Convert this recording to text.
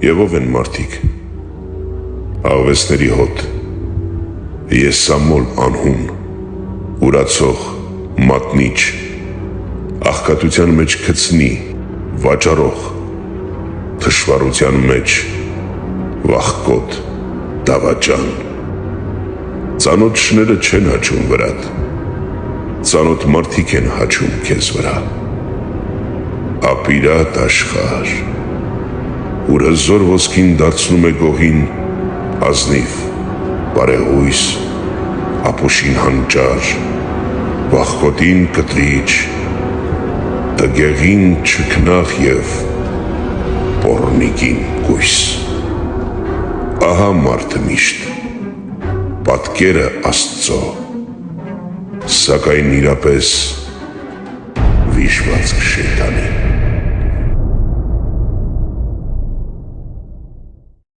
Եվ ով են մարդիկ, աղվեսների հոտ, ես սամմոլ անհուն, ուրացող, մատնիչ, աղքատության մեջ քցնի, վաճառող, թշվառության մեջ, վախկոտ, դավաճան, ծանոթ շները չեն հաչում վրատ, ծանոթ մարդիկ են հաչում քեզ վրա, ապիրատ աշխարհ, ուր հզոր ոսկին դարձնում է գոհին, ազնիվ, բարեհույս, ապուշին հանճար, վախկոտին կտրիչ, տգեղին չքնաղ և պոռնիկին կույս։ Ահա մարդը միշտ, պատկերը Աստծո, սակայն իրապես վիշված շեյտանի։